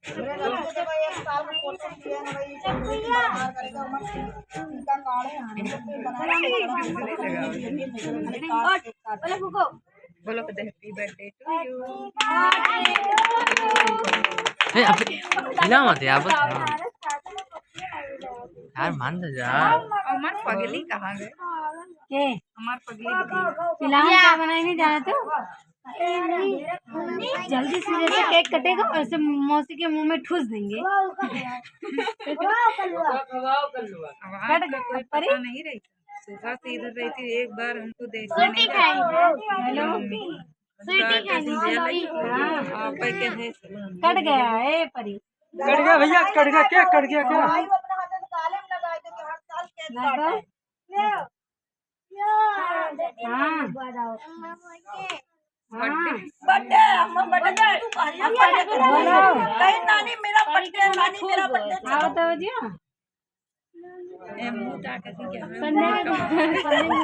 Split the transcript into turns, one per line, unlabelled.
मेरे घर में देखो एक साल का कोर्स किया है ना भाई, बाहर करेगा मत इनका कार्ड है आने को बनाना बोलो
बोलो कहते हैप्पी बर्थडे टू यू।
हिला मत यार यार मान तो जा।
अमर पगली कहाँ गए?
के
अमर पगली
फिलहाल क्या बनाए नहीं जाना तो जल्दी से जैसे केक कटेगा वैसे मौसी के मुंह में ठूस देंगे।
कट गया, कोई पता नहीं रही। सुबह से इधर रही थी, एक बार हमको देखने नहीं
कट गया है परी,
कट गया भैया, कट गया क्या, कट गया क्या?
भाई वो अपने हाथ से काले में लगाए थे कि हर साल केक काटते हैं। बर्थडे अम्मा बर्थडे तू कहां कहीं नानी मेरा बर्थडे, नानी मेरा बर्थडे।
आओ तो जी
मुंह ताकत क्या
संडे के दिन